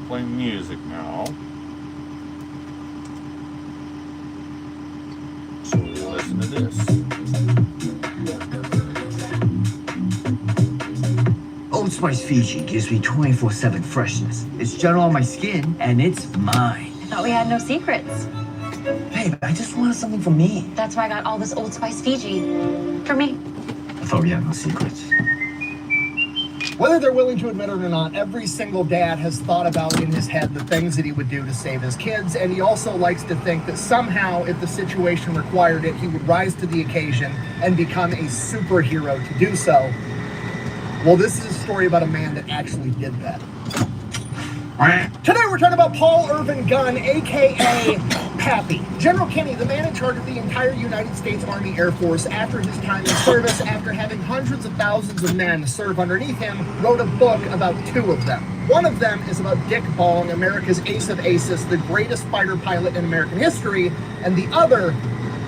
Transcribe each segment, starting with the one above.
play music now. So we'll listen to this. Old Spice Fiji gives me 24/7 freshness. It's gel on my skin, and it's mine. I thought we had no secrets. Babe, I just wanted something for me. That's why I got all this Old Spice Fiji. For me. I thought we had no secrets. Whether they're willing to admit it or not, every single dad has thought about in his head the things that he would do to save his kids, and he also likes to think that somehow, if the situation required it, he would rise to the occasion and become a superhero to do so. Well, this is a story about a man that actually did that. Today we're talking about Paul Irvin Gunn, aka Papy. General Kenny, the man in charge of the entire United States Army Air Force after his time in service, after having hundreds of thousands of men serve underneath him, wrote a book about two of them. One of them is about Dick Bong, America's ace of aces, the greatest fighter pilot in American history, and the other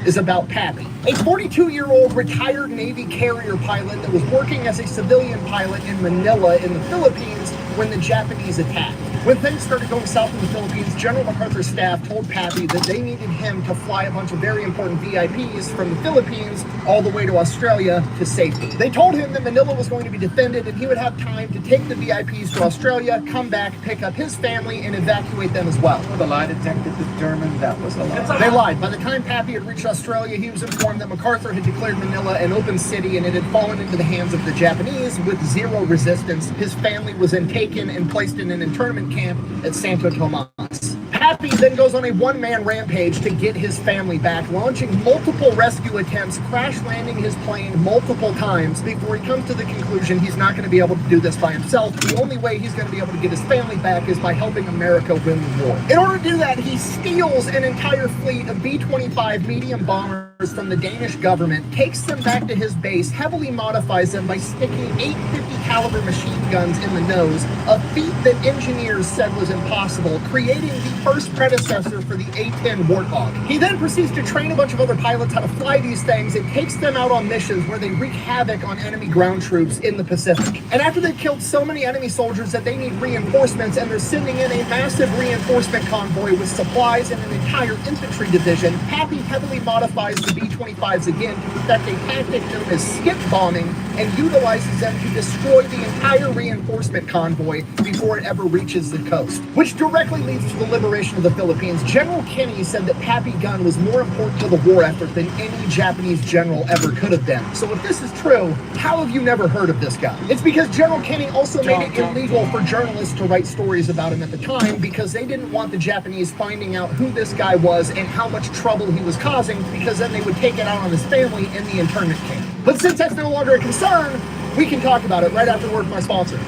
is about Papy, a 42-year-old retired Navy carrier pilot that was working as a civilian pilot in Manila in the Philippines when the Japanese attacked. When things started going south in the Philippines, General MacArthur's staff told Papy that they needed him to fly a bunch of very important VIPs from the Philippines all the way to Australia to safety. They told him that Manila was going to be defended and he would have time to take the VIPs to Australia, come back, pick up his family, and evacuate them as well. The lie detector determined that was a lie. They lied. By the time Papy had reached Australia, he was informed that MacArthur had declared Manila an open city and it had fallen into the hands of the Japanese with zero resistance. His family was then taken and placed in an internment camp at Santo Tomas. Papy then goes on a one-man rampage to get his family back, launching multiple rescue attempts, crash landing his plane multiple times before he comes to the conclusion he's not going to be able to do this by himself. The only way he's going to be able to get his family back is by helping America win the war. In order to do that, he steals an entire fleet of B-25 medium bombers from the Danish government, takes them back to his base, heavily modifies them by sticking 850 caliber machine guns in the nose, a feat that engineers said was impossible, creating the first predecessor for the A-10 Warthog. He then proceeds to train a bunch of other pilots how to fly these things and takes them out on missions where they wreak havoc on enemy ground troops in the Pacific. And after they've killed so many enemy soldiers that they need reinforcements, and they're sending in a massive reinforcement convoy with supplies and an entire infantry division, Papy heavily modifies the B-25s again to perfect a tactic known as skip bombing and utilizes them to destroy the entire reinforcement convoy before it ever reaches the coast, which directly leads to the liberation of the Philippines. General Kenny said that Papy Gun was more important to the war effort than any Japanese general ever could have been. So if this is true, how have you never heard of this guy? It's because General Kenny also made it illegal for journalists to write stories about him at the time because they didn't want the Japanese finding out who this guy was and how much trouble he was causing, because then they would take it out on his family in the internment camp. But since that's no longer a concern, we can talk about it right after word from my sponsor.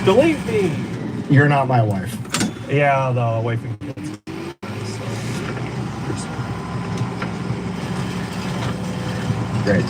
Delete me. You're not my wife. Yeah, the wife and kids. Great.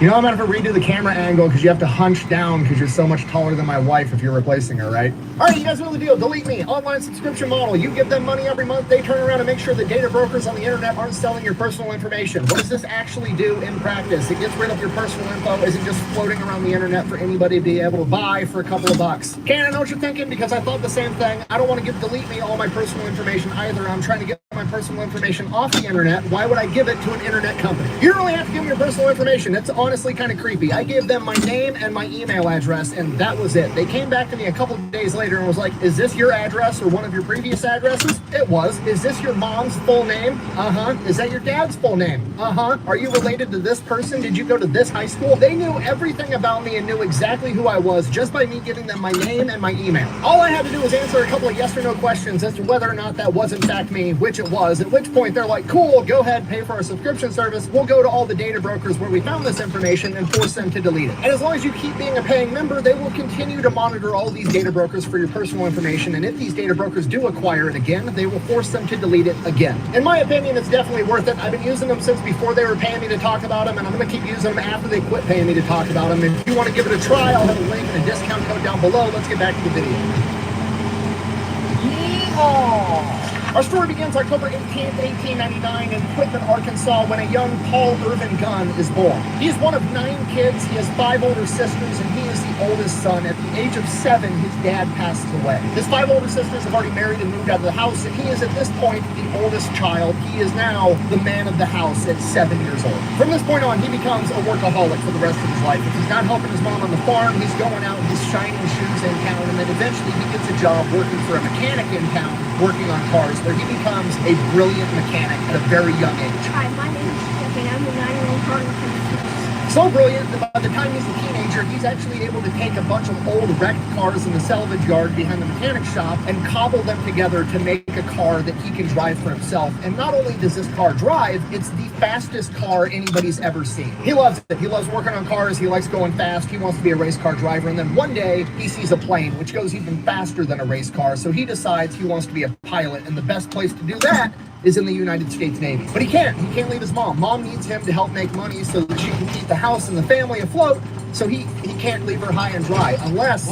You know I'm gonna have to redo the camera angle because you have to hunch down because you're so much taller than my wife if you're replacing her, right? All right, you guys know the deal. Delete me. Online subscription model. You give them money every month. They turn around and make sure the data brokers on the internet aren't selling your personal information. What does this actually do in practice? It gets rid of your personal info. Isn't just floating around the internet for anybody to be able to buy for a couple of bucks. Ken, I know what you're thinking because I thought the same thing. I don't want to give Delete Me all my personal information either. I'm trying to get my personal information off the internet. Why would I give it to an internet company? You don't really have to give me your personal information. It's honestly kind of creepy. I gave them my name and my email address, and that was it. They came back to me a couple of days later and was like, is this your address or one of your previous addresses? It was. Is this your mom's full name? Uh-huh. Is that your dad's full name? Uh-huh. Are you related to this person? Did you go to this high school? They knew everything about me and knew exactly who I was just by me giving them my name and my email. All I had to do was answer a couple of yes or no questions as to whether or not that was in fact me, which it was, at which point they're like, cool, go ahead, pay for our subscription service. We'll go to all the data brokers where we found this information and force them to delete it. And as long as you keep being a paying member, they will continue to monitor all these data brokers for your personal information. And if these data brokers do acquire it again, they will force them to delete it again. In my opinion, it's definitely worth it. I've been using them since before they were paying me to talk about them, and I'm going to keep using them after they quit paying me to talk about them. If you want to give it a try, I'll have a link and a discount code down below. Let's get back to the video. Yeehaw! Our story begins October 18th, 1899 in Quitman, Arkansas, when a young Paul Irvin Gunn is born. He is one of 9 kids. He has 5 older sisters, and he is the oldest son. At the age of 7, his dad passes away. His 5 older sisters have already married and moved out of the house, and he is at this point the oldest child. He is now the man of the house at 7 years old. From this point on, he becomes a workaholic for the rest of his life. If he's not helping his mom on the farm, he's going out, he's shining shoes in town, and then eventually he gets a job working for a mechanic in town, working on cars, where he becomes a brilliant mechanic at a very young age. Hi, my name is Stephanie. I'm a 9-year-old car mechanic. So brilliant that by the time he's a teenager, he's actually able to take a bunch of old wrecked cars in the salvage yard behind the mechanic shop and cobble them together to make a car that he can drive for himself. And not only does this car drive, it's the fastest car anybody's ever seen. He loves it. He loves working on cars. He likes going fast. He wants to be a race car driver. And then one day he sees a plane which goes even faster than a race car. So he decides he wants to be a pilot. And the best place to do that is in the United States Navy. But he can't leave his mom. Mom needs him to help make money so that she can keep the house and the family afloat. So he can't leave her high and dry unless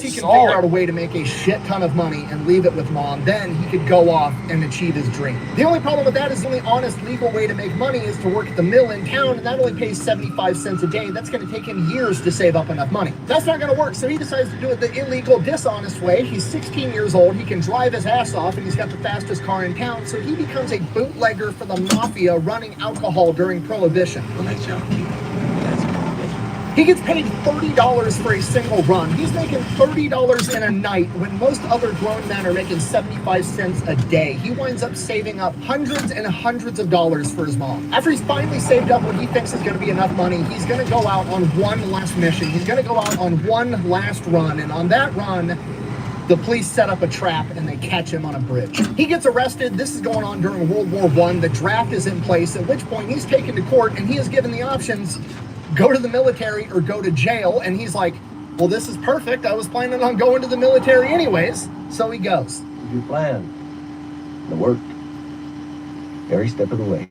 he can figure out a way to make a shit ton of money and leave it with mom. Then he could go off and achieve his dream. The only problem with that is the only honest legal way to make money is to work at the mill in town, and that only pays 75 cents a day. That's going to take him years to save up enough money. That's not going to work, so he decides to do it the illegal, dishonest way. He's 16 years old, he can drive his ass off, and he's got the fastest car in town, so he becomes a bootlegger for the mafia running alcohol during Prohibition. He gets paid $30 for a single run. He's making $30 in a night when most other grown men are making 75 cents a day. He winds up saving up hundreds and hundreds of dollars for his mom. After he's finally saved up what he thinks is going to be enough money, he's going to go out on one last mission. He's going to go out on one last run, and on that run, the police set up a trap and they catch him on a bridge. He gets arrested. This is going on during World War I. The draft is in place, at which point he's taken to court and he is given the options: go to the military or go to jail. And he's like, well, this is perfect. I was planning on going to the military anyways. So he goes. Your plan. It worked. Every step of the way.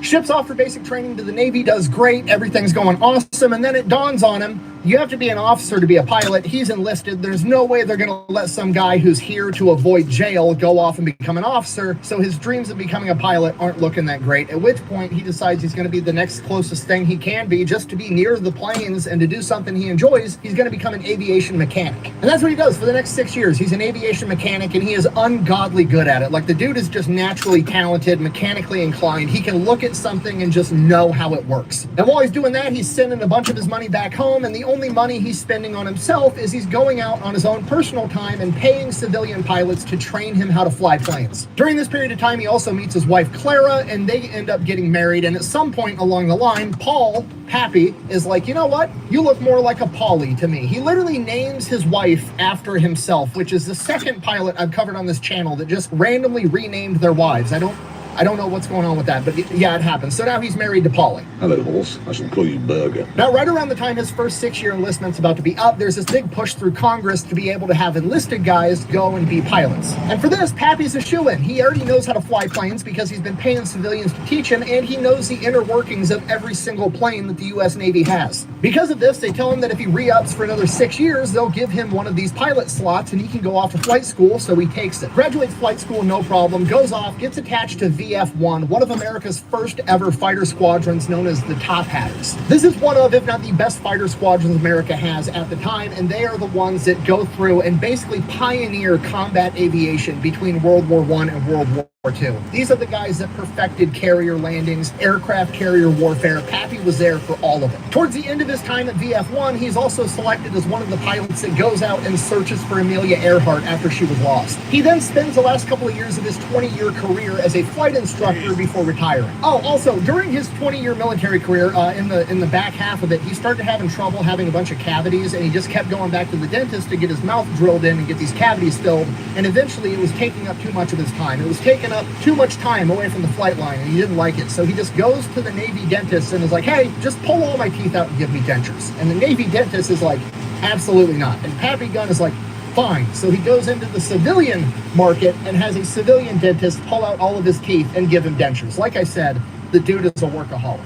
Ships off for basic training to the Navy, does great. Everything's going awesome. And then it dawns on him, you have to be an officer to be a pilot. He's enlisted. There's no way they're going to let some guy who's here to avoid jail go off and become an officer. So his dreams of becoming a pilot aren't looking that great. At which point he decides he's going to be the next closest thing he can be, just to be near the planes and to do something he enjoys. He's going to become an aviation mechanic. And that's what he does for the next 6 years. He's an aviation mechanic, and he is ungodly good at it. Like, the dude is just naturally talented, mechanically inclined. He can look at something and just know how it works. And while he's doing that, he's sending a bunch of his money back home, and the only money he's spending on himself is he's going out on his own personal time and paying civilian pilots to train him how to fly planes. During this period of time, he also meets his wife Clara, and they end up getting married. And at some point along the line, Papy is like, you know what? You look more like a Polly to me. He literally names his wife after himself, which is the second pilot I've covered on this channel that just randomly renamed their wives. I don't know what's going on with that, but yeah, it happens. So now he's married to Polly. Hello, horse. I shall call you Burger. Now, right around the time his first 6-year enlistment's about to be up, there's this big push through Congress to be able to have enlisted guys go and be pilots. And for this, Papy's a shoo-in. He already knows how to fly planes because he's been paying civilians to teach him, and he knows the inner workings of every single plane that the U.S. Navy has. Because of this, they tell him that if he re-ups for another 6 years, they'll give him one of these pilot slots, and he can go off to flight school, so he takes it. Graduates flight school, no problem, goes off, gets attached to VF-1, one of America's first ever fighter squadrons known as the Top Hatters. This is one of, if not the best fighter squadrons America has at the time, and they are the ones that go through and basically pioneer combat aviation between World War I and World War II. These are the guys that perfected carrier landings, aircraft carrier warfare. Papy was there for all of it. Towards the end of his time at VF-1, he's also selected as one of the pilots that goes out and searches for Amelia Earhart after she was lost. He then spends the last couple of years of his 20-year career as a flight instructor before retiring. Oh, also, during his 20-year military career, in the back half of it, he started having trouble having a bunch of cavities, and he just kept going back to the dentist to get his mouth drilled in and get these cavities filled, and eventually it was taking up too much of his time. It was taking up too much time away from the flight line, and he didn't like it. So he just goes to the Navy dentist and is like, hey, just pull all my teeth out and give me dentures. And the Navy dentist is like, absolutely not. And Papy Gun is like, fine. So he goes into the civilian market and has a civilian dentist pull out all of his teeth and give him dentures. Like I said, the dude is a workaholic.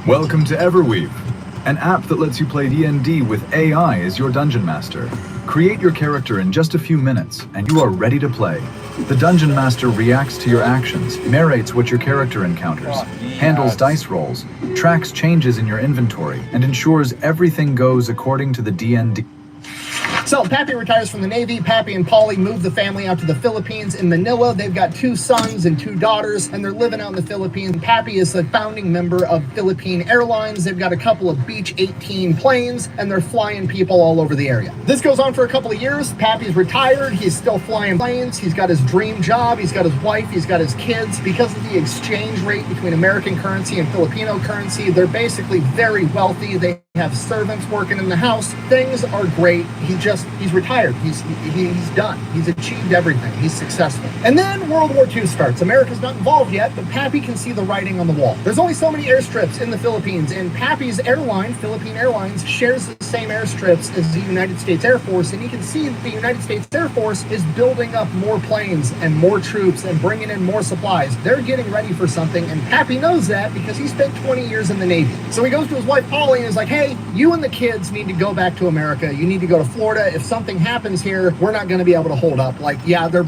Welcome to Everweave. an app that lets you play D&D with AI as your dungeon master. Create your character in just a few minutes, and you are ready to play. The dungeon master reacts to your actions, narrates what your character encounters, handles dice rolls, tracks changes in your inventory, and ensures everything goes according to the D&D. So Papy retires from the Navy. Papy and Polly move the family out to the Philippines in Manila. They've got 2 sons and 2 daughters, and they're living out in the Philippines. Papy is a founding member of Philippine Airlines. They've got a couple of Beech 18 planes, and they're flying people all over the area. This goes on for a couple of years. Papy's retired. He's still flying planes. He's got his dream job. He's got his wife. He's got his kids. Because of the exchange rate between American currency and Filipino currency, they're basically very wealthy. They have servants working in the house. Things are great. He's retired. He's done. He's achieved everything. He's successful. And then World War II starts. America's not involved yet, but Papy can see the writing on the wall. There's only so many airstrips in the Philippines, and Papy's airline, Philippine Airlines, shares the same airstrips as the United States Air Force, and you can see that the United States Air Force is building up more planes and more troops and bringing in more supplies. They're getting ready for something, and Papy knows that because he spent 20 years in the Navy. So he goes to his wife Polly and is like, hey, you and the kids need to go back to America. You need to go to Florida. If something happens here, we're not going to be able to hold up. Like, yeah, they're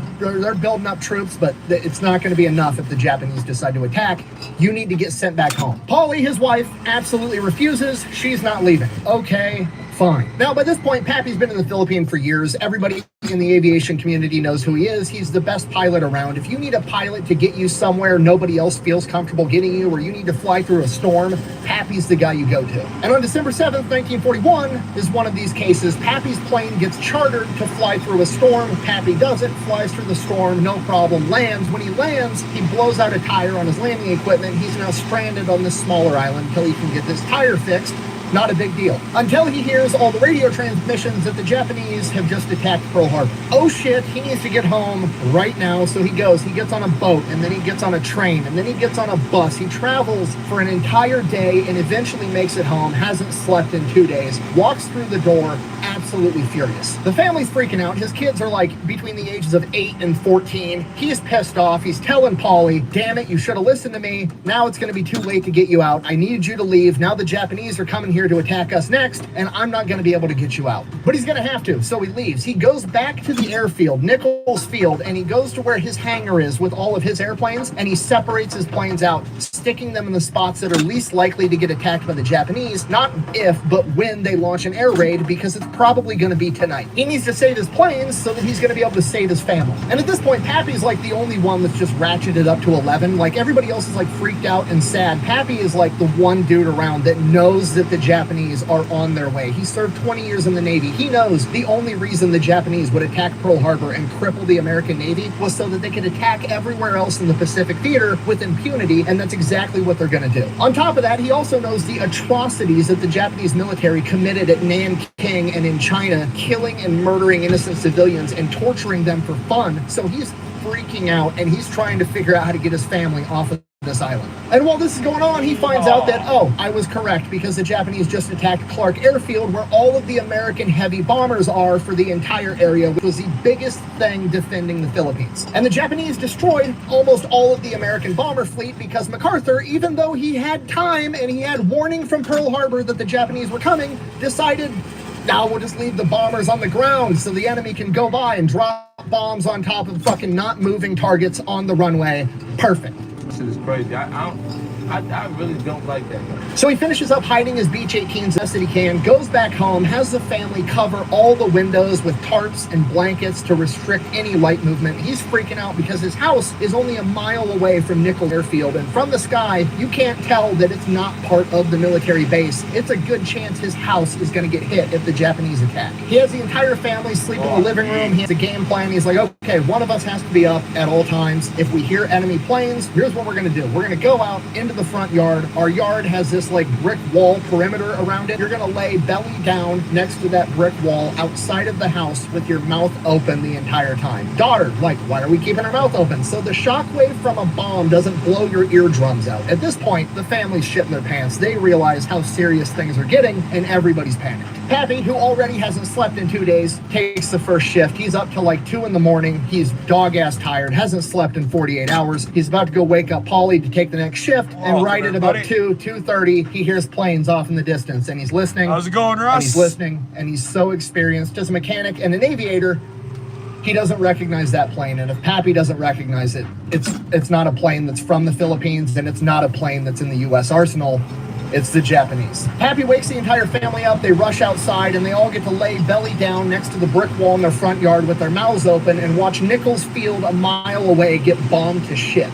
building up troops, but it's not going to be enough if the Japanese decide to attack. You need to get sent back home. Polly, his wife, absolutely refuses. She's not leaving. Okay, fine. Now, by this point, Papy's been in the Philippines for years. Everybody in the aviation community knows who he is. He's the best pilot around. If you need a pilot to get you somewhere nobody else feels comfortable getting you, or you need to fly through a storm, Papy's the guy you go to. And on December 7th, 1941 is one of these cases. Papy's plane gets chartered to fly through a storm. Papy doesn't, flies through the storm, no problem, lands. When he lands, he blows out a tire on his landing equipment. He's now stranded on this smaller island until he can get this tire fixed. Not a big deal. Until he hears all the radio transmissions that the Japanese have just attacked Pearl Harbor. Oh shit, he needs to get home right now. So he gets on a boat, and then he gets on a train, and then he gets on a bus. He travels for an entire day and eventually makes it home, hasn't slept in 2 days, walks through the door, absolutely furious. The family's freaking out. His kids are like between the ages of 8 and 14. He's pissed off. He's telling Polly, damn it, you should have listened to me. Now it's going to be too late to get you out. I need you to leave. Now the Japanese are coming here to attack us next, and I'm not going to be able to get you out. But he's going to have to, so he leaves. He goes back to the airfield, Nichols Field, and he goes to where his hangar is with all of his airplanes, and he separates his planes out, sticking them in the spots that are least likely to get attacked by the Japanese, not if, but when they launch an air raid, because it's probably going to be tonight. He needs to save his planes so that he's going to be able to save his family. And at this point, Papy's like the only one that's just ratcheted up to 11. Like, everybody else is like freaked out and sad. Papy is like the one dude around that knows that the Japanese are on their way. He served 20 years in the Navy. He knows the only reason the Japanese would attack Pearl Harbor and cripple the American Navy was so that they could attack everywhere else in the Pacific theater with impunity, and that's exactly what they're going to do. On top of that, he also knows the atrocities that the Japanese military committed at Nanking and in China, killing and murdering innocent civilians and torturing them for fun. So he's freaking out, and he's trying to figure out how to get his family off of this island. And while this is going on, he finds out that, oh, I was correct, because the Japanese just attacked Clark Airfield, where all of the American heavy bombers are for the entire area, which was the biggest thing defending the Philippines. And the Japanese destroyed almost all of the American bomber fleet because MacArthur, even though he had time and he had warning from Pearl Harbor that the Japanese were coming, decided, now we'll just leave the bombers on the ground so the enemy can go by and drop bombs on top of fucking not moving targets on the runway. Perfect. This is crazy. I really don't like that guy. So he finishes up hiding his Beech 18s best that he can, goes back home, has the family cover all the windows with tarps and blankets to restrict any light movement. He's freaking out because his house is only a mile away from Nichols Airfield, and from the sky, you can't tell that it's not part of the military base. It's a good chance his house is going to get hit if the Japanese attack. He has the entire family sleep in the living room. He has a game plan. He's like, okay, one of us has to be up at all times. If we hear enemy planes, here's what we're going to do. We're going to go out into the front yard. Our yard has this like brick wall perimeter around it. You're going to lay belly down next to that brick wall outside of the house with your mouth open the entire time. Daughter, like, why are we keeping our mouth open so the shockwave from a bomb doesn't blow your eardrums out? At this point, the family's shitting their pants. They realize how serious things are getting, and everybody's panicked. Pappy, who already hasn't slept in 2 days, takes the first shift. He's up till like 2 in the morning. He's dog-ass tired, hasn't slept in 48 hours. He's about to go wake up Polly to take the next shift, and right at about 2:30, he hears planes off in the distance, and he's listening. How's it going, Russ? And he's listening, and he's so experienced as a mechanic and an aviator, he doesn't recognize that plane. And if Pappy doesn't recognize it, it's not a plane that's from the Philippines, and it's not a plane that's in the U.S. arsenal. It's the Japanese. Pappy wakes the entire family up. They rush outside, and they all get to lay belly down next to the brick wall in their front yard with their mouths open and watch Nichols Field a mile away get bombed to shit.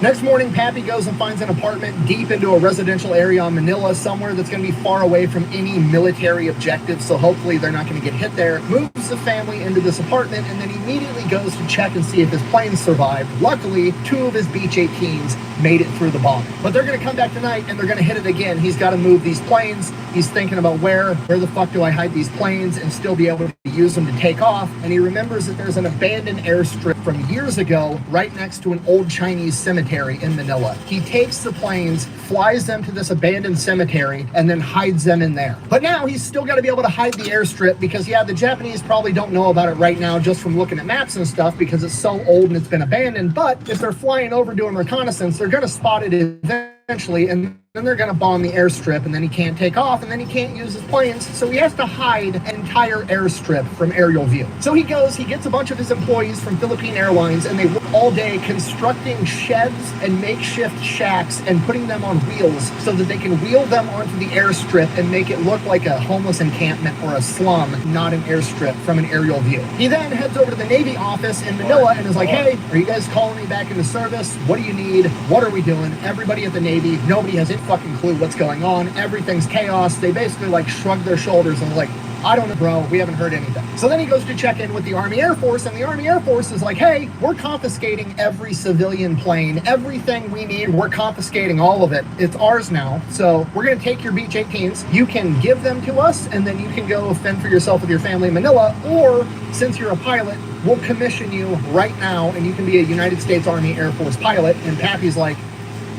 Next morning, Pappy goes and finds an apartment deep into a residential area in Manila, somewhere that's going to be far away from any military objectives, so hopefully they're not going to get hit there. Moves the family into this apartment, and then immediately goes to check and see if his plane survived. Luckily, 2 of his Beech-18s made it through the bombing. But they're going to come back tonight, and they're going to hit it again. He's got to move these planes. He's thinking about where the fuck do I hide these planes and still be able to use them to take off? And he remembers that there's an abandoned airstrip from years ago right next to an old Chinese cemetery in Manila. He takes the planes, flies them to this abandoned cemetery, and then hides them in there. But now he's still got to be able to hide the airstrip because, yeah, the Japanese probably don't know about it right now just from looking at maps and stuff because it's so old and it's been abandoned. But if they're flying over doing reconnaissance, they're going to spot it eventually, and then they're going to bomb the airstrip, and then he can't take off, and then he can't use his planes, so he has to hide an entire airstrip from aerial view. So he goes, he gets a bunch of his employees from Philippine Airlines, and they work all day constructing sheds and makeshift shacks and putting them on wheels so that they can wheel them onto the airstrip and make it look like a homeless encampment or a slum, not an airstrip from an aerial view. He then heads over to the Navy office in Manila and is like, hey, are you guys calling me back into service? What do you need? What are we doing? Everybody at the Navy, nobody has any fucking clue what's going on. Everything's chaos. They basically like shrug their shoulders and like, I don't know, bro, we haven't heard anything. So then he goes to check in with the Army Air Force, and the Army Air Force is like, hey, we're confiscating every civilian plane, everything we need, we're confiscating all of it. It's ours now. So we're going to take your Beech-18s. You can give them to us, and then you can go fend for yourself with your family in Manila, or since you're a pilot, we'll commission you right now, and you can be a United States Army Air Force pilot. And Pappy's like,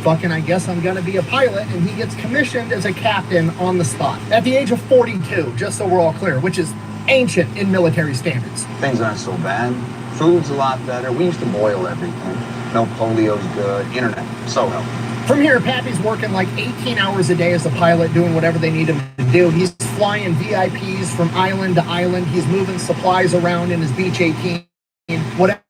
fucking, I guess I'm gonna be a pilot, and he gets commissioned as a captain on the spot at the age of 42, just so we're all clear, which is ancient in military standards. Things aren't so bad. Food's a lot better. We used to boil everything. No polio's good. Internet, so helpful. From here, Pappy's working like 18 hours a day as a pilot, doing whatever they need him to do. He's flying VIPs from island to island. He's moving supplies around in his Beech-18, whatever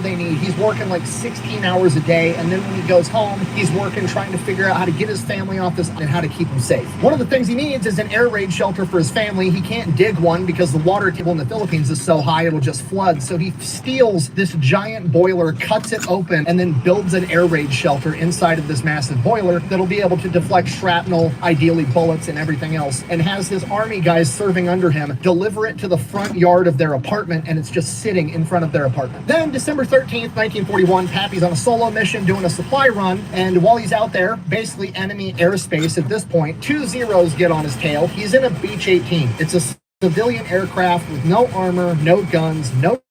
they need. He's working like 16 hours a day, and then when he goes home, he's working trying to figure out how to get his family off this and how to keep them safe. One of the things he needs is an air raid shelter for his family. He can't dig one because the water table in the Philippines is so high it'll just flood. So he steals this giant boiler, cuts it open, and then builds an air raid shelter inside of this massive boiler that'll be able to deflect shrapnel, ideally bullets and everything else, and has his army guys serving under him deliver it to the front yard of their apartment, and it's just sitting in front of their apartment. Then December 13th, 1941, Pappy's on a solo mission doing a supply run, and while he's out there, basically enemy airspace at this point, 2 Zeros get on his tail. He's in a Beech-18. It's a civilian aircraft with no armor, no guns, no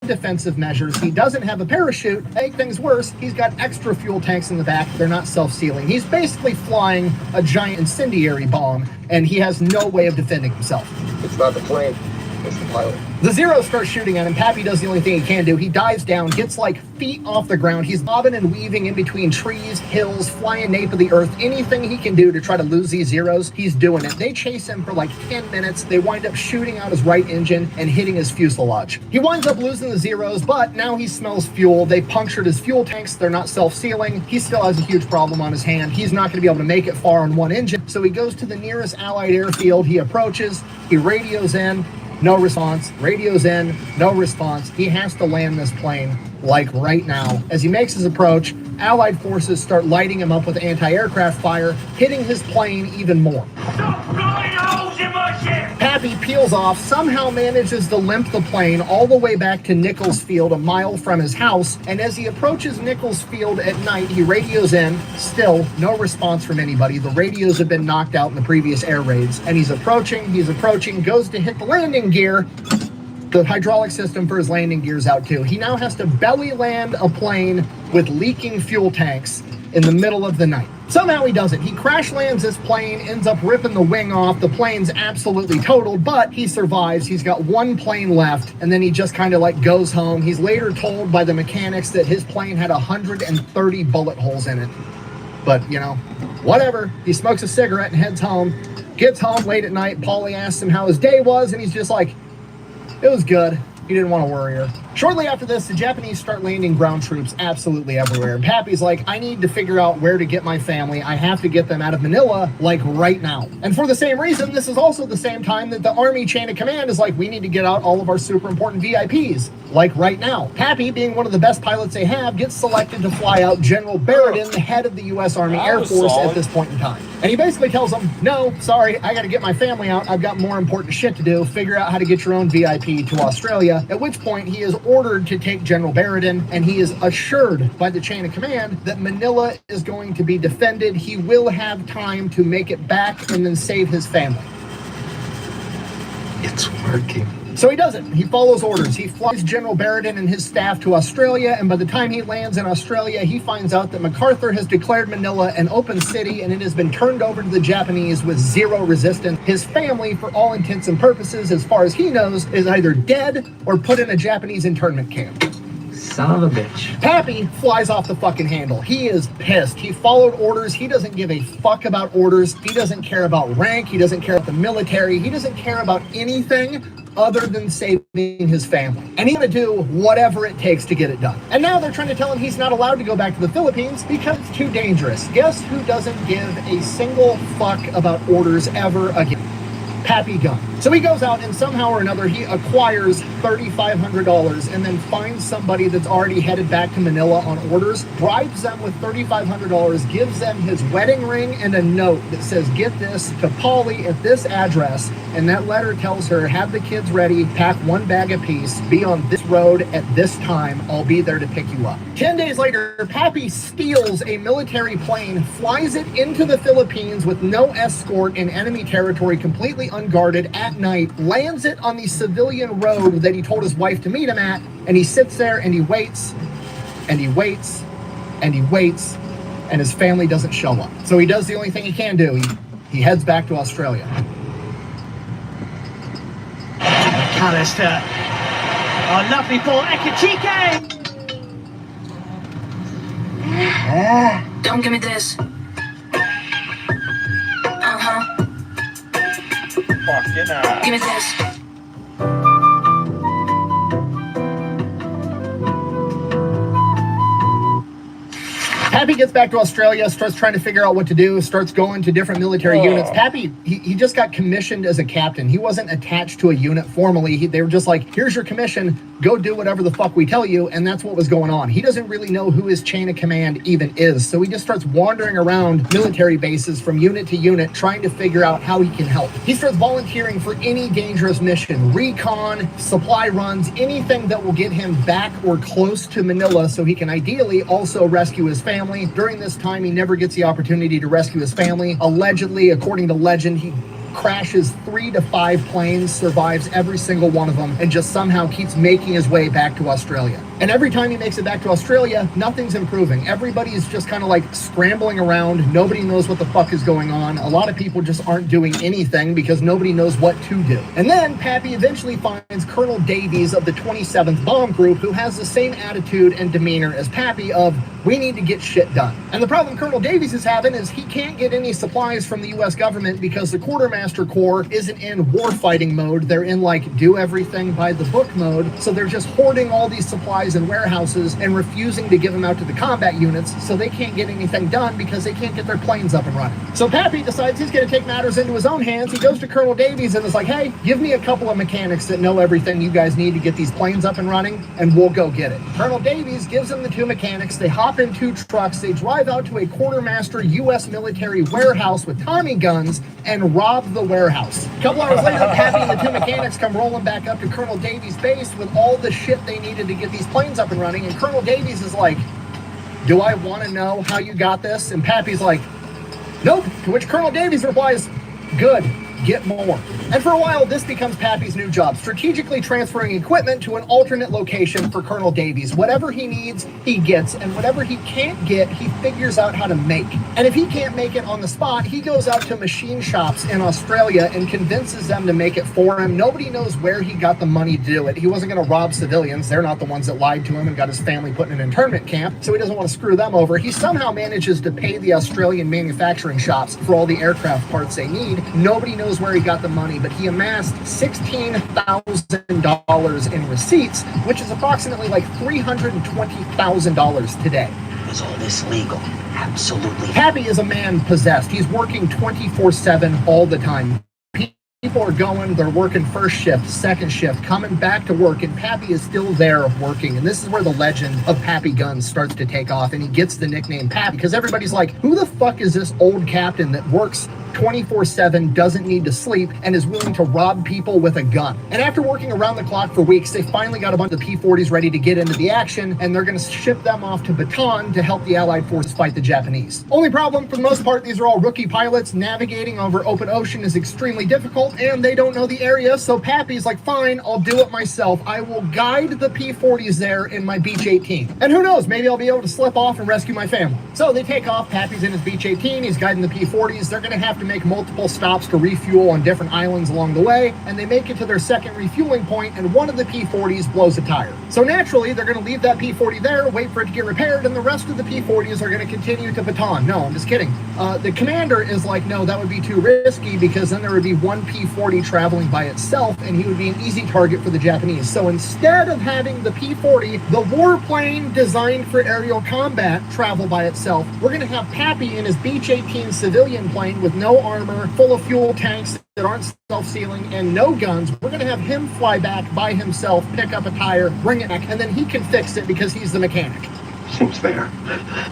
defensive measures. He doesn't have a parachute. To make things worse, he's got extra fuel tanks in the back. They're not self-sealing. He's basically flying a giant incendiary bomb, and he has no way of defending himself. It's not the plane. It's the pilot. The Zero starts shooting at him. Pappy does the only thing he can do. He dives down, gets like feet off the ground. He's bobbing and weaving in between trees, hills, flying nape of the earth. Anything he can do to try to lose these Zeros, he's doing it. They chase him for like 10 minutes. They wind up shooting out his right engine and hitting his fuselage. He winds up losing the Zeros, but now he smells fuel. They punctured his fuel tanks. They're not self-sealing. He still has a huge problem on his hand. He's not going to be able to make it far on one engine. So he goes to the nearest Allied airfield. He approaches. He radios in. No response. Radios in. No response. He has to land this plane like right now. As he makes his approach, Allied forces start lighting him up with anti-aircraft fire, hitting his plane even more. Stop blowing holes in my ship! Pappy peels off, somehow manages to limp the plane all the way back to Nichols Field, a mile from his house, and as he approaches Nichols Field at night, he radios in. Still, no response from anybody. The radios have been knocked out in the previous air raids, and he's approaching, goes to hit the landing gear, The hydraulic system for his landing gear's out too. He now has to belly land a plane with leaking fuel tanks in the middle of the night. Somehow he does it. He crash lands this plane, ends up ripping the wing off. The plane's absolutely totaled, but he survives. He's got one plane left, and then he just kind of like goes home. He's later told by the mechanics that his plane had 130 bullet holes in it. But, you know, whatever. He smokes a cigarette and heads home. Gets home late at night. Paulie asks him how his day was, and he's just like, it was good. He didn't want to worry her. Shortly after this, the Japanese start landing ground troops absolutely everywhere. And Pappy's like, I need to figure out where to get my family. I have to get them out of Manila, like right now. And for the same reason, this is also the same time that the Army chain of command is like, we need to get out all of our super important VIPs, like right now. Pappy, being one of the best pilots they have, gets selected to fly out General Barrington, the head of the U.S. Army Air Force at this point in time. And he basically tells them, no, sorry, I got to get my family out. I've got more important shit to do. Figure out how to get your own VIP to Australia. At which point he is ordered to take General Barrington, and he is assured by the chain of command that Manila is going to be defended. He will have time to make it back and then save his family. It's working. So he does it. He follows orders. He flies General Barrington and his staff to Australia, and by the time he lands in Australia, he finds out that MacArthur has declared Manila an open city, and it has been turned over to the Japanese with zero resistance. His family, for all intents and purposes, as far as he knows, is either dead or put in a Japanese internment camp. Son of a bitch. Pappy flies off the fucking handle. He is pissed. He followed orders. He doesn't give a fuck about orders. He doesn't care about rank. He doesn't care about the military. He doesn't care about anything other than saving his family. And he's going to do whatever it takes to get it done. And now they're trying to tell him he's not allowed to go back to the Philippines because it's too dangerous. Guess who doesn't give a single fuck about orders ever again? Papy Gun. So he goes out and somehow or another he acquires $3,500 and then finds somebody that's already headed back to Manila on orders, bribes them with $3,500, gives them his wedding ring and a note that says, get this to Paulie at this address, and that letter tells her, have the kids ready, pack one bag apiece, be on this road at this time, I'll be there to pick you up. 10 days later, Pappy steals a military plane, flies it into the Philippines with no escort in enemy territory, completely unguarded at night, lands it on the civilian road that he told his wife to meet him at, and he sits there and he waits, and he waits, and he waits, and his family doesn't show up. So he does the only thing he can do. He heads back to Australia. McAllister. Oh, lovely ball, Ekachike! Don't give me this. Fucking hell. Give me this. Pappy gets back to Australia, starts trying to figure out what to do, starts going to different military units. Pappy, he just got commissioned as a captain. He wasn't attached to a unit formally. They were just like, here's your commission, go do whatever the fuck we tell you, and that's what was going on. He doesn't really know who his chain of command even is, so he just starts wandering around military bases from unit to unit, trying to figure out how he can help. He starts volunteering for any dangerous mission, recon, supply runs, anything that will get him back or close to Manila so he can ideally also rescue his family. During this time, he never gets the opportunity to rescue his family. Allegedly, according to legend, he crashes 3 to 5 planes, survives every single one of them, and just somehow keeps making his way back to Australia. And every time he makes it back to Australia, nothing's improving. Everybody's just kind of like scrambling around. Nobody knows what the fuck is going on. A lot of people just aren't doing anything because nobody knows what to do. And then Pappy eventually finds Colonel Davies of the 27th Bomb Group, who has the same attitude and demeanor as Pappy of, we need to get shit done. And the problem Colonel Davies is having is he can't get any supplies from the U.S. government because the Quartermaster Corps isn't in warfighting mode. They're in like do everything by the book mode. So they're just hoarding all these supplies in warehouses and refusing to give them out to the combat units, so they can't get anything done because they can't get their planes up and running. So Pappy decides he's going to take matters into his own hands. He goes to Colonel Davies and is like, hey, give me a couple of mechanics that know everything you guys need to get these planes up and running, and we'll go get it. Colonel Davies gives him the 2 mechanics. They hop in 2 trucks. They drive out to a Quartermaster U.S. military warehouse with Tommy guns and rob the warehouse. A couple hours later, Pappy and the 2 mechanics come rolling back up to Colonel Davies' base with all the shit they needed to get these planes up and running, and Colonel Davies is like, do I want to know how you got this? And Pappy's like, nope. To which Colonel Davies replies, good. get more. And for a while, this becomes Papy's new job, strategically transferring equipment to an alternate location for Colonel Davies. Whatever he needs, he gets, and whatever he can't get, he figures out how to make. And if he can't make it on the spot, he goes out to machine shops in Australia and convinces them to make it for him. Nobody knows where he got the money to do it. He wasn't going to rob civilians. They're not the ones that lied to him and got his family put in an internment camp, so he doesn't want to screw them over. He somehow manages to pay the Australian manufacturing shops for all the aircraft parts they need. Nobody knows where he got the money, but he amassed $16,000 in receipts, which is approximately like $320,000 today. Is all this legal? Absolutely. Papy is a man possessed. He's working 24/7 all the time. People are going, they're working first shift, second shift, coming back to work, and Papy is still there working. And this is where the legend of Papy Gun starts to take off, and he gets the nickname Papy because everybody's like, who the fuck is this old captain that works 24/7, doesn't need to sleep, and is willing to rob people with a gun? And after working around the clock for weeks, they finally got a bunch of P-40s ready to get into the action, and they're going to ship them off to Bataan to help the Allied forces fight the Japanese. Only problem, for the most part, these are all rookie pilots. Navigating over open ocean is extremely difficult, and they don't know the area, so Papy's like, fine, I'll do it myself. I will guide the P-40s there in my Beech 18. And who knows, maybe I'll be able to slip off and rescue my family. So they take off, Papy's in his Beech 18, he's guiding the P-40s. They're going to have to make multiple stops to refuel on different islands along the way, and they make it to their second refueling point, and one of the P-40s blows a tire. So naturally, they're going to leave that P-40 there, wait for it to get repaired, and the rest of the P-40s are going to continue to Bataan. No, I'm just kidding. The commander is like, no, that would be too risky, because then there would be one P-40 traveling by itself, and he would be an easy target for the Japanese. So instead of having the P-40, the warplane designed for aerial combat, travel by itself, we're going to have Papy in his Beech 18 civilian plane with no armor, full of fuel tanks that aren't self-sealing, and no guns. We're going to have him fly back by himself, pick up a tire, bring it back, and then he can fix it because he's the mechanic. Seems fair.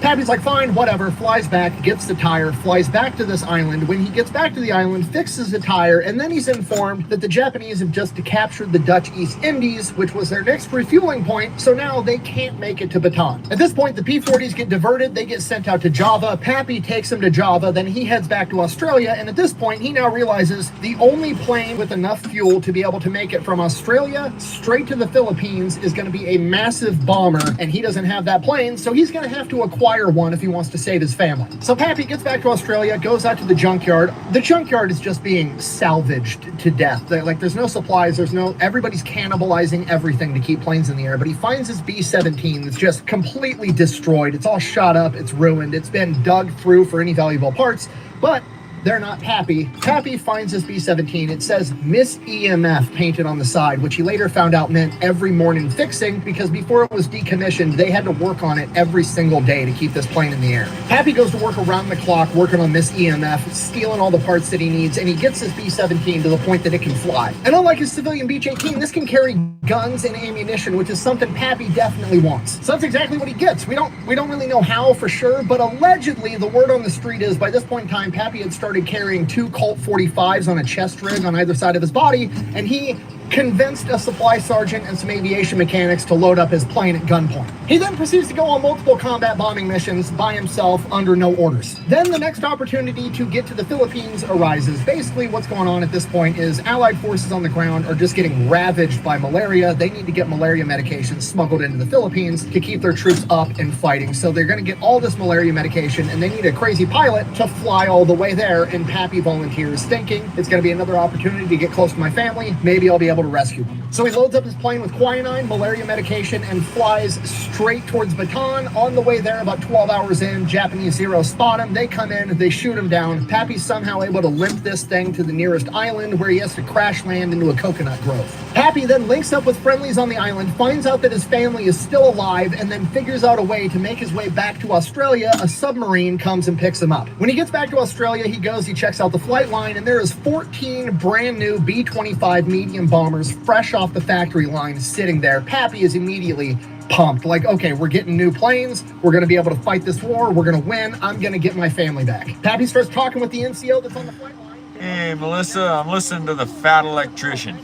Papy's like, fine, whatever, flies back, gets the tire, flies back to this island. When he gets back to the island, fixes the tire, and then he's informed that the Japanese have just captured the Dutch East Indies, which was their next refueling point, so now they can't make it to Bataan. At this point, the P-40s get diverted, they get sent out to Java. Papy takes them to Java, then he heads back to Australia, and at this point, he now realizes the only plane with enough fuel to be able to make it from Australia straight to the Philippines is going to be a massive bomber, and he doesn't have that plane, so he's going to have to acquire one if he wants to save his family. So Papy gets back to Australia, goes out to the junkyard. The junkyard is just being salvaged to death. There's no supplies, everybody's cannibalizing everything to keep planes in the air, but he finds his B-17 that's just completely destroyed. It's all shot up, it's ruined, it's been dug through for any valuable parts, but they're not Papy. Papy finds his B-17. It says Miss EMF painted on the side, which he later found out meant every morning fixing, because before it was decommissioned, they had to work on it every single day to keep this plane in the air. Papy goes to work around the clock, working on Miss EMF, stealing all the parts that he needs, and he gets his B-17 to the point that it can fly. And unlike his civilian Beech 18, this can carry guns and ammunition, which is something Papy definitely wants. So that's exactly what he gets. We don't really know how for sure, but allegedly the word on the street is by this point in time, Papy had started carrying 2 Colt 45s on a chest rig on either side of his body, and he convinced a supply sergeant and some aviation mechanics to load up his plane at gunpoint. He then proceeds to go on multiple combat bombing missions by himself under no orders. Then the next opportunity to get to the Philippines arises. Basically what's going on at this point is Allied forces on the ground are just getting ravaged by malaria. They need to get malaria medication smuggled into the Philippines to keep their troops up and fighting. So they're going to get all this malaria medication, and they need a crazy pilot to fly all the way there, and Papy volunteers, thinking it's going to be another opportunity to get close to my family. Maybe I'll be able to rescue him. So he loads up his plane with quinine, malaria medication, and flies straight towards Bataan. On the way there, about 12 hours in, Japanese Zeros spot him. They come in, they shoot him down. Papy's somehow able to limp this thing to the nearest island, where he has to crash land into a coconut grove. Papy then links up with friendlies on the island, finds out that his family is still alive, and then figures out a way to make his way back to Australia. A submarine comes and picks him up. When he gets back to Australia, he checks out the flight line, and there is 14 brand new B-25 medium bombers fresh off the factory line sitting there. Papy is immediately pumped, like, okay, we're getting new planes, we're going to be able to fight this war, we're going to win, I'm going to get my family back. Papy starts talking with the NCO that's on the flight line. Hey, Melissa, I'm listening to the Fat Electrician.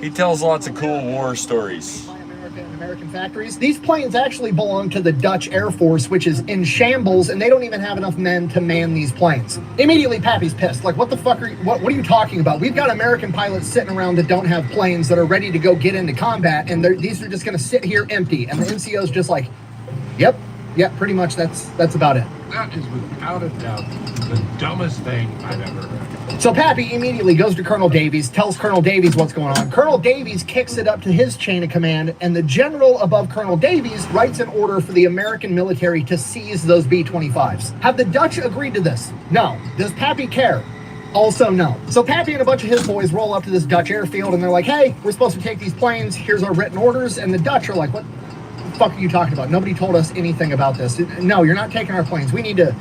He tells lots of cool war stories. American factories. These planes actually belong to the Dutch Air Force, which is in shambles, and they don't even have enough men to man these planes. Immediately, Pappy's pissed. Like, what the fuck what are you talking about? We've got American pilots sitting around that don't have planes that are ready to go get into combat, and these are just going to sit here empty. And the NCO's just like, yep, pretty much that's about it. That is without a doubt the dumbest thing I've ever heard. So Pappy immediately goes to Colonel Davies, tells Colonel Davies what's going on. Colonel Davies kicks it up to his chain of command, and the general above Colonel Davies writes an order for the American military to seize those B-25s. Have the Dutch agreed to this? No. Does Pappy care? Also no. So Pappy and a bunch of his boys roll up to this Dutch airfield, and they're like, hey, we're supposed to take these planes. Here's our written orders. And the Dutch are like, what the fuck are you talking about? Nobody told us anything about this. No, you're not taking our planes. We need to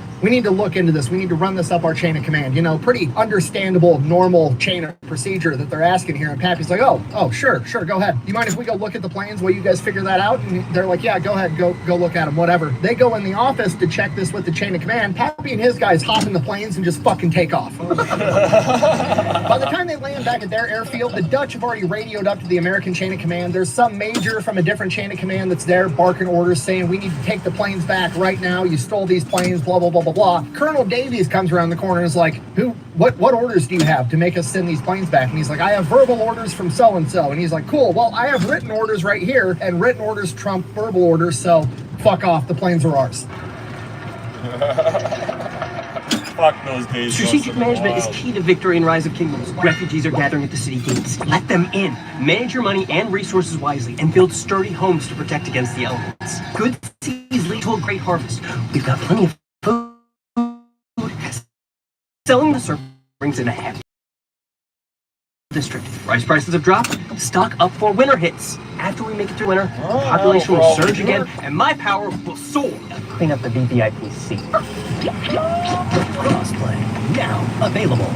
look into this. We need to run this up our chain of command. You know, pretty understandable, normal chain of procedure that they're asking here. And Pappy's like, oh, sure, go ahead. You mind if we go look at the planes while you guys figure that out? And they're like, yeah, go ahead, go look at them, whatever. They go in the office to check this with the chain of command. Pappy and his guys hop in the planes and just fucking take off. By the time they land back at their airfield, the Dutch have already radioed up to the American chain of command. There's some major from a different chain of command that's there barking orders saying, we need to take the planes back right now. You stole these planes, blah, blah, blah, blah, blah. Colonel Davies comes around the corner and is like, what orders do you have to make us send these planes back? And he's like, I have verbal orders from so-and-so. And he's like, cool, well, I have written orders right here, and written orders trump verbal orders, so fuck off, the planes are ours. Fuck those days. Strategic management is key to victory in Rise of Kingdoms. Refugees are gathering at the city gates. Let them in. Manage your money and resources wisely, and build sturdy homes to protect against the elements. Good seas lead to a great harvest. We've got plenty of food. Selling the servant brings in a happy district. Rice prices have dropped. Stock up for winter hits. After we make it through winter, the population will surge again, and my power will soar. Clean up the VVIP seat. Crossplay, now available.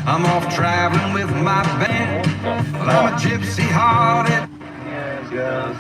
I'm off traveling with my band. I'm a gypsy-hearted.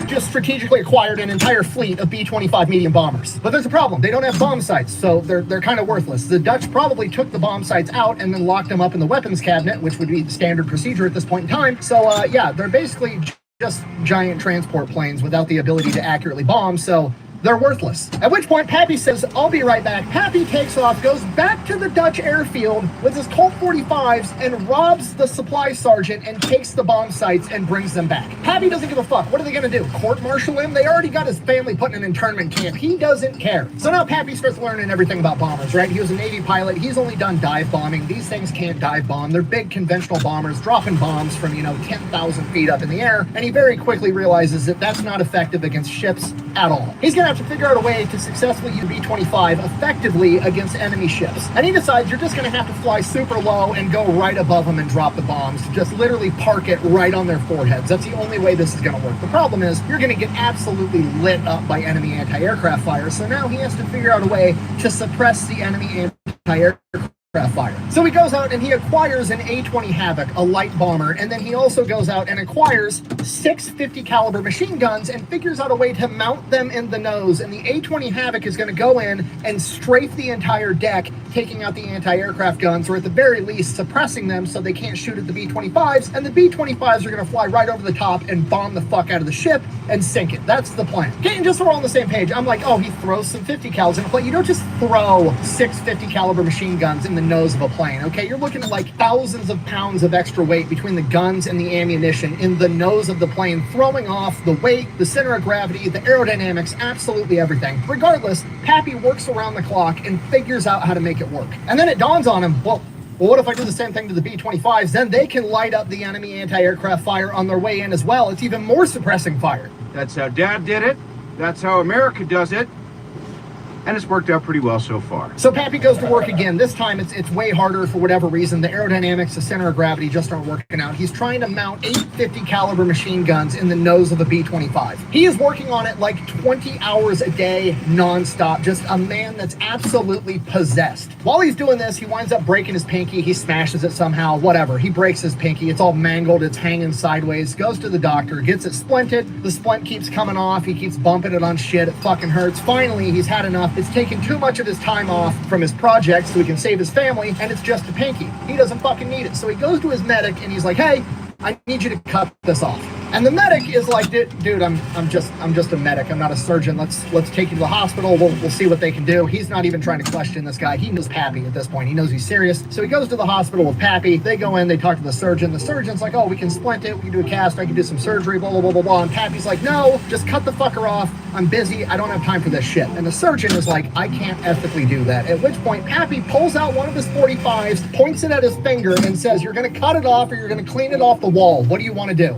Just strategically acquired an entire fleet of B-25 medium bombers. But there's a problem. They don't have bomb sights, so they're kind of worthless. The Dutch probably took the bomb sights out and then locked them up in the weapons cabinet, which would be the standard procedure at this point in time. So, yeah, they're basically just giant transport planes without the ability to accurately bomb, so they're worthless. At which point, Pappy says, I'll be right back. Pappy takes off, goes back to the Dutch airfield with his Colt 45s and robs the supply sergeant and takes the bomb sites and brings them back. Pappy doesn't give a fuck. What are they going to do? Court-martial him? They already got his family put in an internment camp. He doesn't care. So now Pappy starts learning everything about bombers, right? He was a Navy pilot. He's only done dive bombing. These things can't dive bomb. They're big conventional bombers dropping bombs from, 10,000 feet up in the air. And he very quickly realizes that that's not effective against ships at all. He's going to have to figure out a way to successfully use B-25 effectively against enemy ships. And he decides you're just going to have to fly super low and go right above them and drop the bombs. Just literally park it right on their foreheads. That's the only way this is going to work. The problem is you're going to get absolutely lit up by enemy anti-aircraft fire. So now he has to figure out a way to suppress the enemy anti-aircraft fire. So he goes out and he acquires an A-20 Havoc, a light bomber, and then he also goes out and acquires 6 50 caliber machine guns and figures out a way to mount them in the nose. And the A-20 Havoc is going to go in and strafe the entire deck, taking out the anti-aircraft guns, or at the very least suppressing them so they can't shoot at the B-25s, and the B-25s are going to fly right over the top and bomb the fuck out of the ship and sink it. That's the plan. Okay, and just so we're on the same page, I'm like, oh, he throws some 50 cals in a plane. You don't just throw 6 50 caliber machine guns in the nose of a plane, okay? You're looking at like thousands of pounds of extra weight between the guns and the ammunition in the nose of the plane, throwing off the weight, the center of gravity, the aerodynamics, absolutely everything. Regardless, Pappy works around the clock and figures out how to make it work. And then it dawns on him, well, what if I do the same thing to the B-25s? Then they can light up the enemy anti-aircraft fire on their way in as well. It's even more suppressing fire. That's how Dad did it. That's how America does it. and it's worked out pretty well so far. So Papy goes to work again. This time it's way harder for whatever reason. The aerodynamics, the center of gravity just aren't working out. He's trying to mount 8 50 caliber machine guns in the nose of a B-25. He is working on it like 20 hours a day, nonstop. Just a man that's absolutely possessed. While he's doing this, he winds up breaking his pinky. He smashes it somehow, whatever. He breaks his pinky. It's all mangled. It's hanging sideways. Goes to the doctor, gets it splinted. The splint keeps coming off. He keeps bumping it on shit. It fucking hurts. Finally, he's had enough. It's taken too much of his time off from his project so he can save his family, and it's just a pinky. He doesn't fucking need it. So he goes to his medic and he's like, hey, I need you to cut this off. And the medic is like, dude, I'm just a medic. I'm not a surgeon. Let's take you to the hospital. We'll see what they can do. He's not even trying to question this guy. He knows Papy at this point. He knows he's serious. So he goes to the hospital with Papy. They go in, they talk to the surgeon. The surgeon's like, oh, we can splint it. We can do a cast. I can do some surgery, blah, blah, blah, blah, blah. And Papy's like, no, just cut the fucker off. I'm busy. I don't have time for this shit. And the surgeon is like, I can't ethically do that. At which point Papy pulls out one of his 45s, points it at his finger and says, you're going to cut it off or you're going to clean it off the wall. What do you want to do?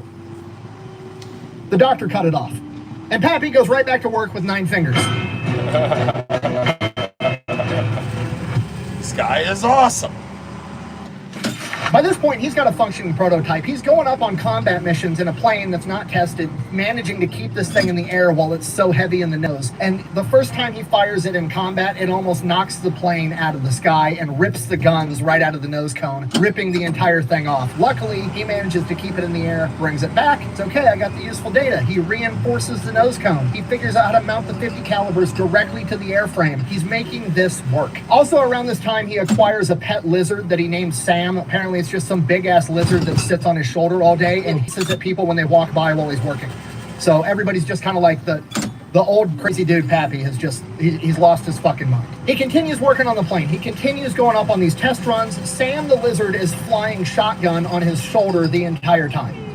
The doctor cut it off. And Papy goes right back to work with 9 fingers. This guy is awesome. By this point, he's got a functioning prototype. He's going up on combat missions in a plane that's not tested, managing to keep this thing in the air while it's so heavy in the nose. And the first time he fires it in combat, it almost knocks the plane out of the sky and rips the guns right out of the nose cone, ripping the entire thing off. Luckily, he manages to keep it in the air, brings it back. It's okay, I got the useful data. He reinforces the nose cone. He figures out how to mount the 50 calibers directly to the airframe. He's making this work. Also around this time, he acquires a pet lizard that he named Sam. Apparently, it's just some big-ass lizard that sits on his shoulder all day and hisses at people when they walk by while he's working. So everybody's just kind of like the old crazy dude Papy has just, he's lost his fucking mind. He continues working on the plane. He continues going up on these test runs. Sam the lizard is flying shotgun on his shoulder the entire time.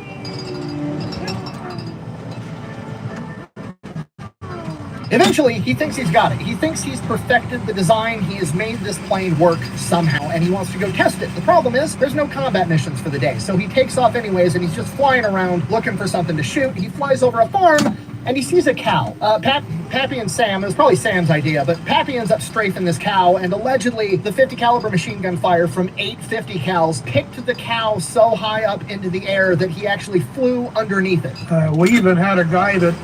Eventually, he thinks he's got it. He thinks he's perfected the design. He has made this plane work somehow, and he wants to go test it. The problem is, there's no combat missions for the day, so he takes off anyways, and he's just flying around looking for something to shoot. He flies over a farm, and he sees a cow. Papy and Sam, it was probably Sam's idea, but Papy ends up strafing this cow, and allegedly, the 50 caliber machine gun fire from 8 50 cals picked the cow so high up into the air that he actually flew underneath it. We even had a guy that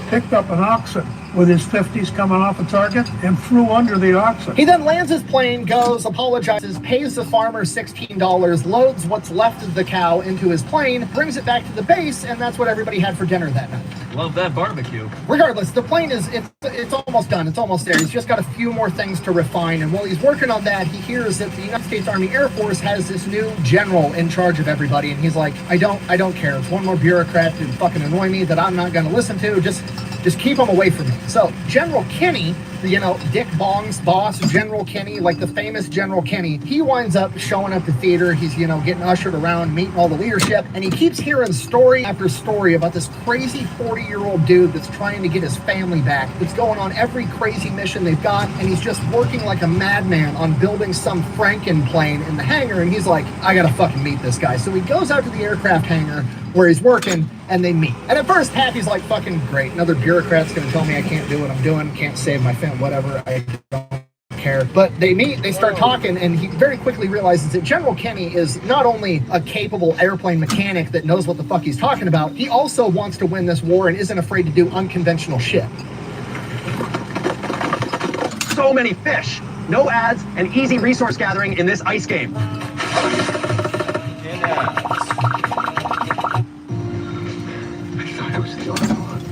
picked up an oxen with his 50s coming off a target and flew under the oxen. He then lands his plane, goes, apologizes, pays the farmer $16, loads what's left of the cow into his plane, brings it back to the base, and that's what everybody had for dinner that night. Love that barbecue. Regardless, the plane is, it's almost done. It's almost there. He's just got a few more things to refine, and while he's working on that, he hears that the United States Army Air Force has this new general in charge of everybody, and he's like, I don't care. It's one more bureaucrat to fucking annoy me that I'm not going to listen to. Just keep them away from me. So General Kenny, you know, Dick Bong's boss, General Kenny, like the famous General Kenny, he winds up showing up to theater. He's, you know, getting ushered around, meeting all the leadership, and he keeps hearing story after story about this crazy 40-year-old dude that's trying to get his family back, that's going on every crazy mission they've got, and he's just working like a madman on building some Franken plane in the hangar, and he's like, I gotta fucking meet this guy. So he goes out to the aircraft hangar where he's working, and they meet. And at first, Papy's like, fucking great. Another bureaucrat's gonna tell me I can't do what I'm doing, can't save my family, whatever, I don't care. But they meet, they start talking, and he very quickly realizes that General Kenny is not only a capable airplane mechanic that knows what the fuck he's talking about, he also wants to win this war and isn't afraid to do unconventional shit. So many fish, no ads, and easy resource gathering in this ice game.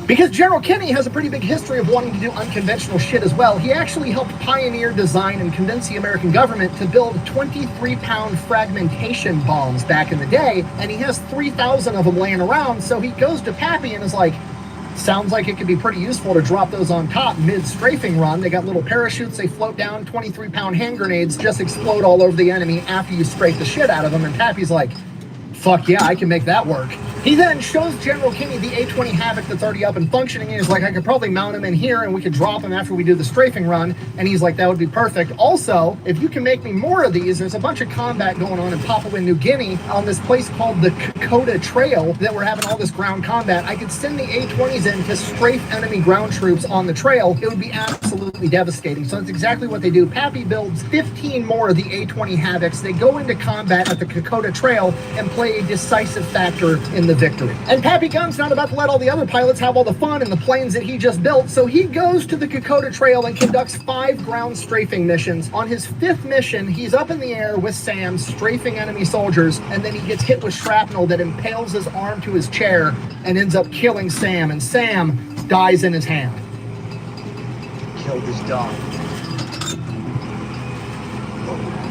Because General Kenny has a pretty big history of wanting to do unconventional shit as well. He actually helped pioneer, design, and convince the American government to build 23-pound fragmentation bombs back in the day, and he has 3,000 of them laying around, so he goes to Papy and is like, sounds like it could be pretty useful to drop those on top mid-strafing run. They got little parachutes, they float down, 23-pound hand grenades just explode all over the enemy after you strafe the shit out of them, and Papy's like, fuck yeah, I can make that work. He then shows General Kinney the A-20 Havoc that's already up and functioning, and he's like, I could probably mount him in here and we could drop him after we do the strafing run, and he's like, that would be perfect. Also, if you can make me more of these, there's a bunch of combat going on in Papua New Guinea on this place called the Kokoda Trail that we're having all this ground combat. I could send the A-20s in to strafe enemy ground troops on the trail. It would be absolutely devastating. So that's exactly what they do. Papy builds 15 more of the A-20 Havocs. They go into combat at the Kokoda Trail and play a decisive factor in the victory. And Papy Gun's not about to let all the other pilots have all the fun in the planes that he just built, so he goes to the Kokoda Trail and conducts 5 ground strafing missions. On his 5th mission, he's up in the air with Sam, strafing enemy soldiers, and then he gets hit with shrapnel that impales his arm to his chair and ends up killing Sam, and Sam dies in his hand. Killed his dog.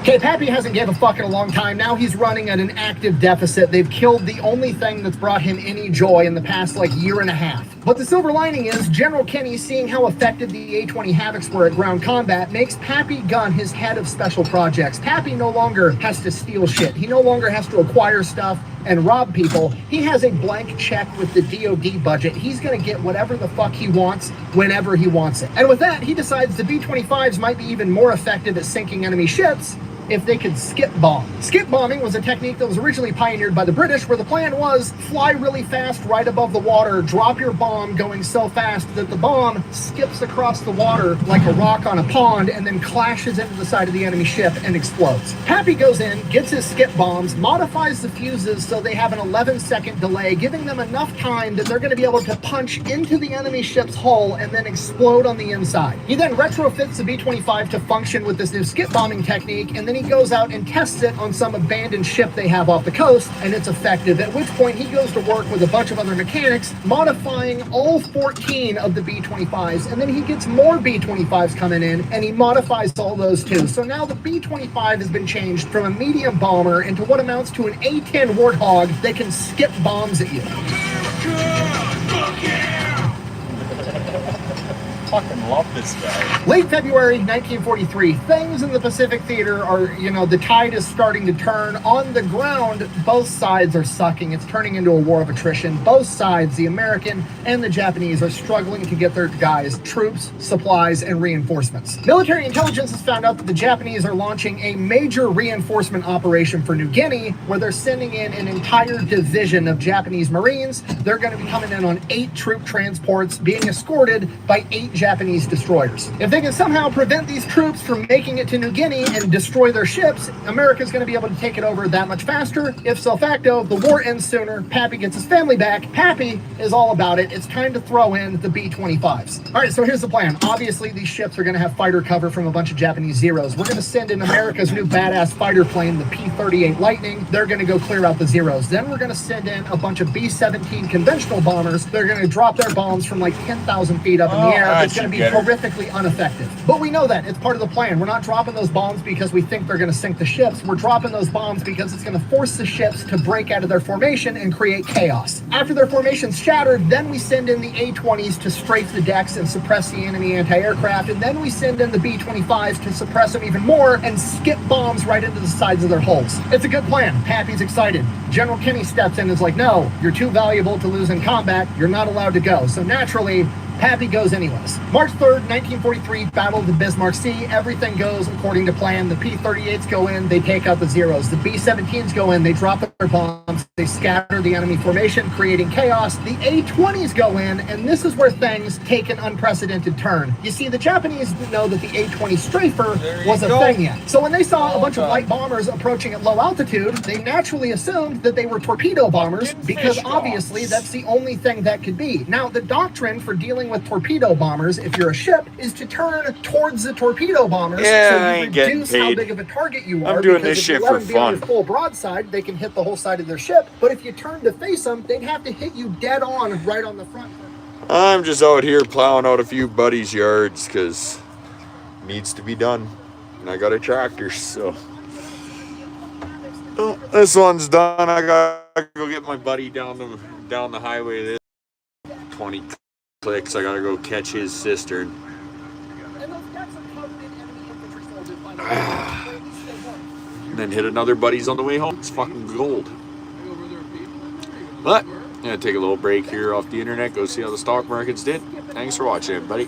Okay, Papy hasn't gave a fuck in a long time. Now he's running at an active deficit. They've killed the only thing that's brought him any joy in the past, like, year and a half. But the silver lining is General Kinney, seeing how effective the A-20 Havocs were at ground combat, makes Papy Gun his head of special projects. Papy no longer has to steal shit. He no longer has to acquire stuff and rob people. He has a blank check with the DoD budget. He's going to get whatever the fuck he wants whenever he wants it. And with that, he decides the B-25s might be even more effective at sinking enemy ships if they could skip bomb. Skip bombing was a technique that was originally pioneered by the British, where the plan was fly really fast right above the water, drop your bomb going so fast that the bomb skips across the water like a rock on a pond and then clashes into the side of the enemy ship and explodes. Papy goes in, gets his skip bombs, modifies the fuses so they have an 11-second delay, giving them enough time that they're going to be able to punch into the enemy ship's hull and then explode on the inside. He then retrofits the B-25 to function with this new skip bombing technique, and then he goes out and tests it on some abandoned ship they have off the coast, and it's effective, at which point he goes to work with a bunch of other mechanics, modifying all 14 of the B-25s, and then he gets more B-25s coming in, and he modifies all those too. So now the B-25 has been changed from a medium bomber into what amounts to an A-10 Warthog that can skip bombs at you. Fucking love this guy. Late February 1943, things in the Pacific Theater are, the tide is starting to turn. On the ground, both sides are sucking. It's turning into a war of attrition. Both sides, the American and the Japanese, are struggling to get their guys troops, supplies, and reinforcements. Military intelligence has found out that the Japanese are launching a major reinforcement operation for New Guinea, where they're sending in an entire division of Japanese Marines. They're going to be coming in on 8 troop transports, being escorted by 8 Japanese destroyers. If they can somehow prevent these troops from making it to New Guinea and destroy their ships, America's going to be able to take it over that much faster. If so facto, the war ends sooner. Papy gets his family back. Papy is all about it. It's time to throw in the B-25s. All right, so here's the plan. Obviously, these ships are going to have fighter cover from a bunch of Japanese Zeros. We're going to send in America's new badass fighter plane, the P-38 Lightning. They're going to go clear out the Zeros. Then we're going to send in a bunch of B-17 conventional bombers. They're going to drop their bombs from like 10,000 feet up in the air. It's going to be horrifically ineffective. But we know that. It's part of the plan. We're not dropping those bombs because we think they're going to sink the ships. We're dropping those bombs because it's going to force the ships to break out of their formation and create chaos. After their formation's shattered, then we send in the A-20s to strafe the decks and suppress the enemy anti-aircraft, and then we send in the B-25s to suppress them even more and skip bombs right into the sides of their hulls. It's a good plan. Papy's excited. General Kinney steps in and is like, no, you're too valuable to lose in combat. You're not allowed to go. So naturally, Papy goes anyways. March 3rd, 1943, Battle of the Bismarck Sea. Everything goes according to plan. The P-38s go in, they take out the Zeros. The B-17s go in, they drop their bombs, they scatter the enemy formation, creating chaos. The A-20s go in, and this is where things take an unprecedented turn. You see, the Japanese didn't know that the A-20 Strafer was a thing yet. So when they saw a bunch of light bombers approaching at low altitude, they naturally assumed that they were torpedo bombers, because obviously that's the only thing that could be. Now, the doctrine for dealing with torpedo bombers, if you're a ship, is to turn towards the torpedo bombers, so you reduce how big of a target you are. I'm doing this shit for fun. On your full broadside, they can hit the whole side of their ship, but if you turn to face them, they'd have to hit you dead on right on the front. I'm just out here plowing out a few buddies' yards because it needs to be done, and I got a tractor, so this one's done. I gotta go get my buddy down the highway. This 20 clicks. I gotta go catch his cistern. And then hit another buddy's on the way home. It's fucking gold. But I'm gonna take a little break here off the internet, go see how the stock markets did. Thanks for watching, everybody.